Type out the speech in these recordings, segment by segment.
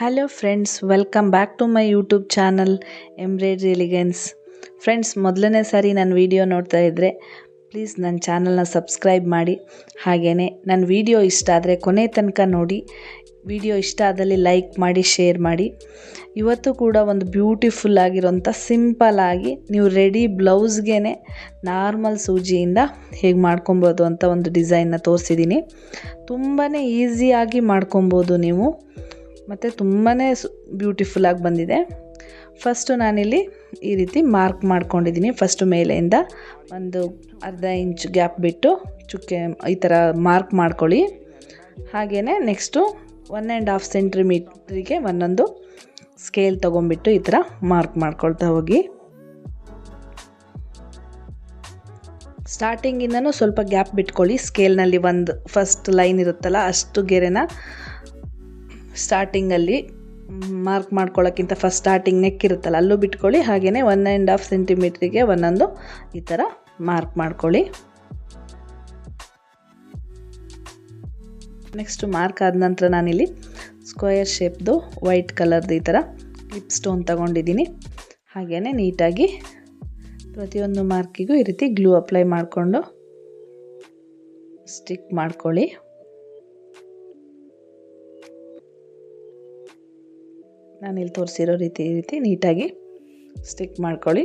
Hello friends, welcome back to my YouTube channel embroidery elegance. Friends, ಮೊದಲನೇ ಸಾರಿ ನನ್ನ video ನೋಡ್ತಾ ಇದ್ದರೆ ಪ್ಲೀಸ್ ನನ್ನ ಚಾನಲ್ನ ಸಬ್ಸ್ಕ್ರೈಬ್ ಮಾಡಿ. ಹಾಗೆಯೇ ನನ್ನ ವಿಡಿಯೋ ಇಷ್ಟ ಆದರೆ ಕೊನೆ ತನಕ ನೋಡಿ. ವಿಡಿಯೋ ಇಷ್ಟ ಆದಲ್ಲಿ ಲೈಕ್ ಮಾಡಿ, ಶೇರ್ ಮಾಡಿ. ಇವತ್ತು ಕೂಡ ಒಂದು ಬ್ಯೂಟಿಫುಲ್ ಆಗಿರೋಂಥ ಸಿಂಪಲ್ಲಾಗಿ ನೀವು ರೆಡಿ ಬ್ಲೌಸ್ಗೆ ನಾರ್ಮಲ್ ಸೂಜಿಯಿಂದ ಹೇಗೆ ಮಾಡ್ಕೊಬೋದು ಅಂತ ಒಂದು ಡಿಸೈನ್ನ ತೋರಿಸಿದ್ದೀನಿ. ತುಂಬಾ ಈಸಿಯಾಗಿ ಮಾಡ್ಕೊಬೋದು ನೀವು, ಮತ್ತು ತುಂಬಾ ಬ್ಯೂಟಿಫುಲ್ಲಾಗಿ ಬಂದಿದೆ. ಫಸ್ಟು ನಾನಿಲ್ಲಿ ಈ ರೀತಿ ಮಾರ್ಕ್ ಮಾಡ್ಕೊಂಡಿದ್ದೀನಿ. ಫಸ್ಟು ಮೇಲೆಯಿಂದ ಒಂದು ಅರ್ಧ ಇಂಚ್ ಗ್ಯಾಪ್ ಬಿಟ್ಟು ಚುಕ್ಕೆ ಈ ಥರ ಮಾರ್ಕ್ ಮಾಡ್ಕೊಳ್ಳಿ. ಹಾಗೆಯೇ ನೆಕ್ಸ್ಟು 1.5 ಸೆಂಟಿಮೀಟ್ರಿಗೆ ಒಂದೊಂದು ಸ್ಕೇಲ್ ತೊಗೊಂಬಿಟ್ಟು ಈ ಥರ ಮಾರ್ಕ್ ಮಾಡ್ಕೊಳ್ತಾ ಹೋಗಿ. ಸ್ಟಾರ್ಟಿಂಗಿಂದನೂ ಸ್ವಲ್ಪ ಗ್ಯಾಪ್ ಬಿಟ್ಕೊಳ್ಳಿ. ಸ್ಕೇಲ್ನಲ್ಲಿ ಒಂದು ಫಸ್ಟ್ ಲೈನ್ ಇರುತ್ತಲ್ಲ ಅಷ್ಟು ಗೆರೆನ ಸ್ಟಾರ್ಟಿಂಗಲ್ಲಿ ಮಾರ್ಕ್ ಮಾಡ್ಕೊಳ್ಳೋಕ್ಕಿಂತ ಫಸ್ಟ್ ಸ್ಟಾರ್ಟಿಂಗ್ ನೆಕ್ ಇರುತ್ತಲ್ಲ ಅಲ್ಲೂ ಬಿಟ್ಕೊಳ್ಳಿ. ಹಾಗೆಯೇ 1.5 ಸೆಂಟಿಮೀಟ್ರಿಗೆ ಒಂದೊಂದು ಈ ಥರ ಮಾರ್ಕ್ ಮಾಡ್ಕೊಳ್ಳಿ. ನೆಕ್ಸ್ಟು ಮಾರ್ಕ್ ಆದ ನಂತರ ನಾನಿಲ್ಲಿ ಸ್ಕ್ವೇರ್ ಶೇಪ್ದು ವೈಟ್ ಕಲರ್ದು ಈ ಥರ ಕ್ಲಿಪ್ ಸ್ಟೋನ್ ತಗೊಂಡಿದ್ದೀನಿ. ಹಾಗೆಯೇ ನೀಟಾಗಿ ಪ್ರತಿಯೊಂದು ಮಾರ್ಕಿಗೂ ಈ ರೀತಿ ಗ್ಲೂ ಅಪ್ಲೈ ಮಾಡಿಕೊಂಡು ಸ್ಟಿಕ್ ಮಾಡ್ಕೊಳ್ಳಿ. ನಾನಿಲ್ಲಿ ತೋರಿಸಿರೋ ರೀತಿ ಈ ರೀತಿ ನೀಟಾಗಿ ಸ್ಟಿಕ್ ಮಾಡ್ಕೊಳ್ಳಿ.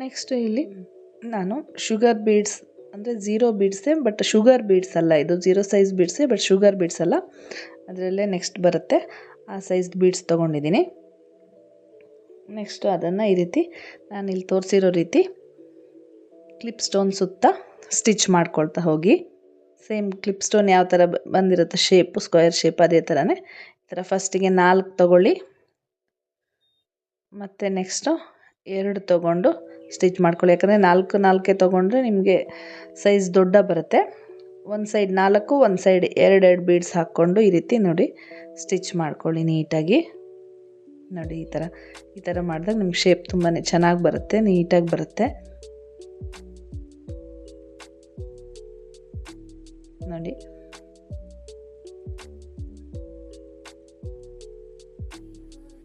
ನೆಕ್ಸ್ಟು ಇಲ್ಲಿ ನಾನು ಶುಗರ್ ಬೀಡ್ಸ್ ಅಂದರೆ 0 ಬೀಡ್ಸೇ, ಬಟ್ ಶುಗರ್ ಬೀಡ್ಸ್ ಅಲ್ಲ, ಇದು 0 ಸೈಜ್ ಬೀಡ್ಸೇ, ಬಟ್ ಶುಗರ್ ಬೀಡ್ಸ್ ಅಲ್ಲ, ಅದರಲ್ಲೇ ನೆಕ್ಸ್ಟ್ ಬರುತ್ತೆ ಆ ಸೈಜ್ದು ಬೀಡ್ಸ್ ತೊಗೊಂಡಿದ್ದೀನಿ. ನೆಕ್ಸ್ಟು ಅದನ್ನು ಈ ರೀತಿ ನಾನಿಲ್ಲಿ ತೋರಿಸಿರೋ ರೀತಿ ಕ್ಲಿಪ್ ಸ್ಟೋನ್ ಸುತ್ತ ಸ್ಟಿಚ್ ಮಾಡ್ಕೊಳ್ತಾ ಹೋಗಿ. ಸೇಮ್ ಕ್ಲಿಪ್ ಸ್ಟೋನ್ ಯಾವ ಥರ ಬಂದಿರುತ್ತೆ ಶೇಪು, ಸ್ಕ್ವೇರ್ ಶೇಪ್, ಅದೇ ಥರನೇ ಈ ಥರ ಫಸ್ಟಿಗೆ 4 ತೊಗೊಳ್ಳಿ. ಮತ್ತು ನೆಕ್ಸ್ಟು 2 ತೊಗೊಂಡು ಸ್ಟಿಚ್ ಮಾಡ್ಕೊಳ್ಳಿ. ಯಾಕಂದರೆ 4 ತೊಗೊಂಡ್ರೆ ನಿಮಗೆ ಸೈಜ್ ದೊಡ್ಡ ಬರುತ್ತೆ. ಒಂದು ಸೈಡ್ 4, ಒಂದು ಸೈಡ್ 2 ಬೀಡ್ಸ್ ಹಾಕ್ಕೊಂಡು ಈ ರೀತಿ ನೋಡಿ ಸ್ಟಿಚ್ ಮಾಡ್ಕೊಳ್ಳಿ ನೀಟಾಗಿ. ನೋಡಿ ಈ ಥರ ಮಾಡಿದಾಗ ನಿಮ್ಗೆ ಶೇಪ್ ತುಂಬಾ ಚೆನ್ನಾಗಿ ಬರುತ್ತೆ, ನೀಟಾಗಿ ಬರುತ್ತೆ. ನೋಡಿ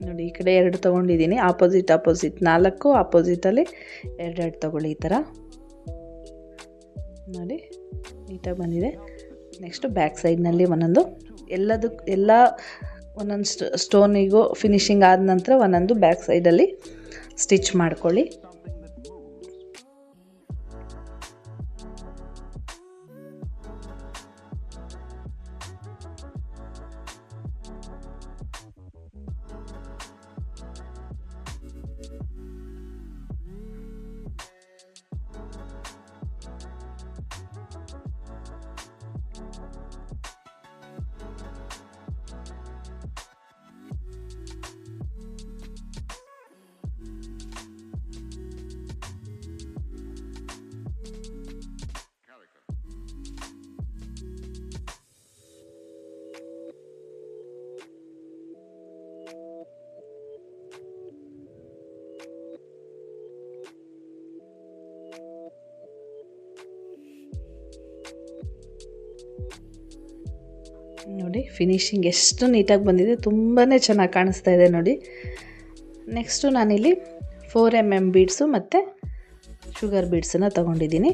ನೋಡಿ ಈ ಕಡೆ 2 ತೊಗೊಂಡಿದ್ದೀನಿ, ಆಪೋಸಿಟ್ 4, ಆಪೋಸಿಟಲ್ಲಿ 2 ತೊಗೊಳ್ಳಿ. ಈ ಥರ ನೋಡಿ ನೀಟಾಗಿ ಬಂದಿದೆ. ನೆಕ್ಸ್ಟು ಬ್ಯಾಕ್ ಸೈಡ್ನಲ್ಲಿ ಒಂದೊಂದು ಒಂದೊಂದು ಸ್ಟೋನಿಗೂ ಫಿನಿಶಿಂಗ್ ಆದ ನಂತರ ಒಂದೊಂದು ಬ್ಯಾಕ್ ಸೈಡಲ್ಲಿ ಸ್ಟಿಚ್ ಮಾಡ್ಕೊಳ್ಳಿ. ನೋಡಿ ಫಿನಿಶಿಂಗ್ ಎಷ್ಟು ನೀಟಾಗಿ ಬಂದಿದೆ, ತುಂಬಾ ಚೆನ್ನಾಗಿ ಕಾಣಿಸ್ತಾ ಇದೆ ನೋಡಿ. ನೆಕ್ಸ್ಟು ನಾನಿಲ್ಲಿ 4mm ಬೀಡ್ಸು ಮತ್ತು ಶುಗರ್ ಬೀಡ್ಸನ್ನು ತೊಗೊಂಡಿದ್ದೀನಿ.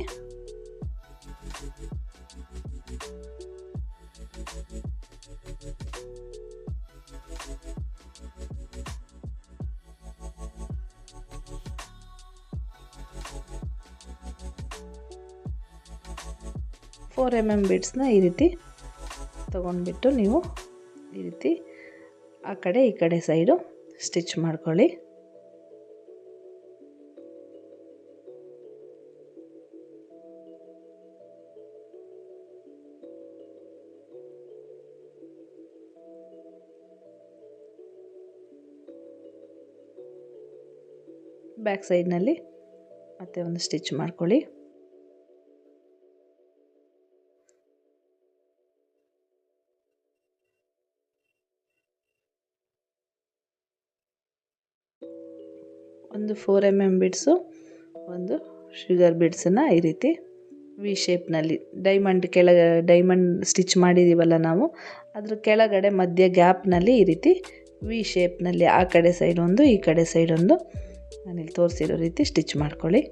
ಫೋರ್ ಬೀಡ್ಸ್ನ ಈ ರೀತಿ ತೊಗೊಂಡ್ಬಿಟ್ಟು ನೀವು ಈ ರೀತಿ ಆ ಕಡೆ ಈ ಕಡೆ ಸೈಡು ಸ್ಟಿಚ್ ಮಾಡ್ಕೊಳ್ಳಿ. ಬ್ಯಾಕ್ ಸೈಡ್ನಲ್ಲಿ ಮತ್ತೆ ಒಂದು ಸ್ಟಿಚ್ ಮಾಡ್ಕೊಳ್ಳಿ. ಒಂದು 4 mm ಬಿಡ್ಸು, ಒಂದು ಶುಗರ್ ಬಿಡ್ಸನ್ನು ಈ ರೀತಿ ವಿ ಶೇಪ್ನಲ್ಲಿ ಡೈಮಂಡ್ ಸ್ಟಿಚ್ ಮಾಡಿದ್ದೀವಲ್ಲ ನಾವು, ಅದ್ರ ಕೆಳಗಡೆ ಮಧ್ಯ ಗ್ಯಾಪ್ನಲ್ಲಿ ಈ ರೀತಿ ವಿ ಶೇಪ್ನಲ್ಲಿ ಆ ಕಡೆ ಸೈಡ್ ಒಂದು ಈ ಕಡೆ ಸೈಡ್ ಒಂದು ನಾನಿಲ್ಲಿ ತೋರಿಸಿರೋ ರೀತಿ ಸ್ಟಿಚ್ ಮಾಡ್ಕೊಳ್ಳಿ.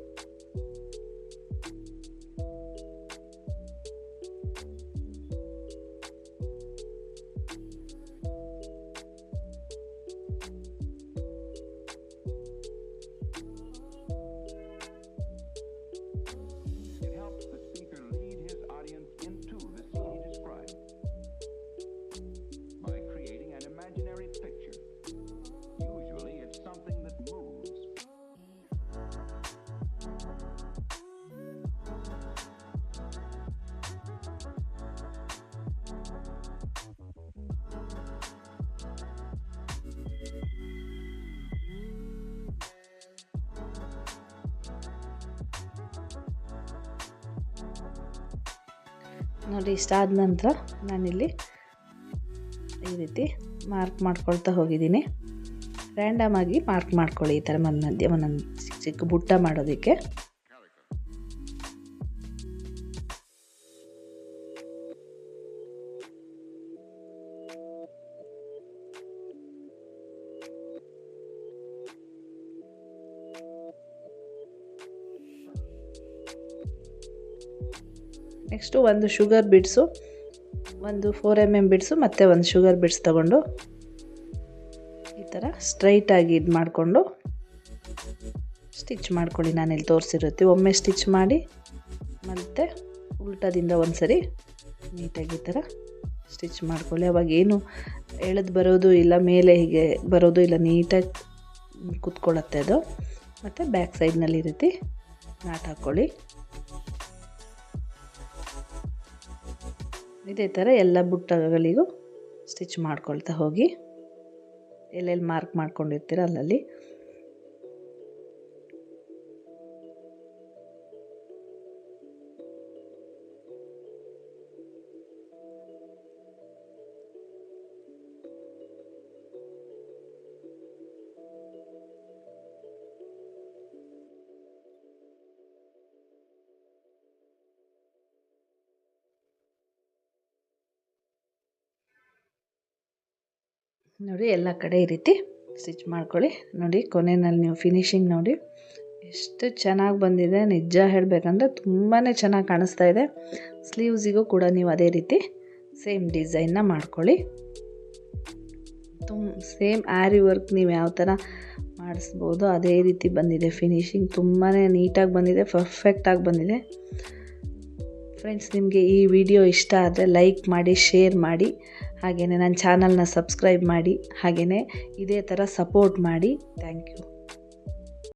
ನೋಡಿ, ಇಷ್ಟಾದ ನಂತರ ನಾನಿಲ್ಲಿ ಈ ರೀತಿ ಮಾರ್ಕ್ ಮಾಡ್ಕೊಳ್ತಾ ಹೋಗಿದ್ದೀನಿ. ರ್ಯಾಂಡಮ್ ಆಗಿ ಮಾರ್ಕ್ ಮಾಡ್ಕೊಳ್ಳಿ ಈ ಥರ ಮಧ್ಯೆ ಒಂದೊಂದು ಚಿಕ್ಕ ಚಿಕ್ಕ ಬುಟ್ಟ ಮಾಡೋದಕ್ಕೆ. ನೆಕ್ಸ್ಟು ಒಂದು ಶುಗರ್ ಬಿಡ್ಸು, ಒಂದು 4 mm ಬಿಡ್ಸು ಮತ್ತು ಒಂದು ಶುಗರ್ ಬಿಡ್ಸ್ ತಗೊಂಡು ಈ ಥರ ಸ್ಟ್ರೈಟಾಗಿ ಇದು ಮಾಡಿಕೊಂಡು ಸ್ಟಿಚ್ ಮಾಡ್ಕೊಳ್ಳಿ. ನಾನಿಲ್ಲಿ ತೋರಿಸಿರುತ್ತೆ. ಒಮ್ಮೆ ಸ್ಟಿಚ್ ಮಾಡಿ ಮತ್ತು ಉಲ್ಟದಿಂದ ಒಂದು ಸರಿ ನೀಟಾಗಿ ಈ ಥರ ಸ್ಟಿಚ್ ಮಾಡ್ಕೊಳ್ಳಿ. ಅವಾಗ ಏನು ಎಳೆದು ಬರೋದು ಇಲ್ಲ, ಮೇಲೆ ಹೀಗೆ ಬರೋದು ಇಲ್ಲ, ನೀಟಾಗಿ ಕೂತ್ಕೊಳ್ಳುತ್ತೆ ಅದು. ಮತ್ತು ಬ್ಯಾಕ್ ಸೈಡ್ನಲ್ಲಿ ಈ ರೀತಿ ನಾಟ್ ಹಾಕ್ಕೊಳ್ಳಿ. ಇದೇ ಥರ ಎಲ್ಲ ಬುಟ್ಟಗಳಿಗೂ ಸ್ಟಿಚ್ ಮಾಡ್ಕೊಳ್ತಾ ಹೋಗಿ. ಎಲ್ಲೆಲ್ಲಿ ಮಾರ್ಕ್ ಮಾಡ್ಕೊಂಡಿರ್ತೀರ ಅಲ್ಲಲ್ಲಿ. ನೋಡಿ, ಎಲ್ಲ ಕಡೆ ಈ ರೀತಿ ಸ್ಟಿಚ್ ಮಾಡ್ಕೊಳ್ಳಿ. ನೋಡಿ, ಕೊನೆಯಲ್ಲಿ ನೀವು ಫಿನಿಶಿಂಗ್ ನೋಡಿ ಎಷ್ಟು ಚೆನ್ನಾಗಿ ಬಂದಿದೆ. ನಿಜ ಹೇಳಬೇಕಂದ್ರೆ ತುಂಬಾ ಚೆನ್ನಾಗಿ ಕಾಣಿಸ್ತಾ ಇದೆ. ಸ್ಲೀವ್ಸಿಗೂ ಕೂಡ ನೀವು ಅದೇ ರೀತಿ ಸೇಮ್ ಡಿಸೈನ್ನ ಮಾಡ್ಕೊಳ್ಳಿ. ಸೇಮ್ ಆರಿ ವರ್ಕ್ ನೀವು ಯಾವ ಥರ ಮಾಡಿಸ್ಬೋದು ಅದೇ ರೀತಿ ಬಂದಿದೆ. ಫಿನಿಶಿಂಗ್ ತುಂಬಾ ನೀಟಾಗಿ ಬಂದಿದೆ, ಪರ್ಫೆಕ್ಟಾಗಿ ಬಂದಿದೆ. ಫ್ರೆಂಡ್ಸ್, ನಿಮಗೆ ಈ ವಿಡಿಯೋ ಇಷ್ಟ ಆದರೆ ಲೈಕ್ ಮಾಡಿ, ಶೇರ್ ಮಾಡಿ, ಹಾಗೆಯೇ ನನ್ನ ಚಾನಲ್ನ ಸಬ್ಸ್ಕ್ರೈಬ್ ಮಾಡಿ, ಹಾಗೆಯೇ ಇದೇ ಥರ ಸಪೋರ್ಟ್ ಮಾಡಿ. Thank you.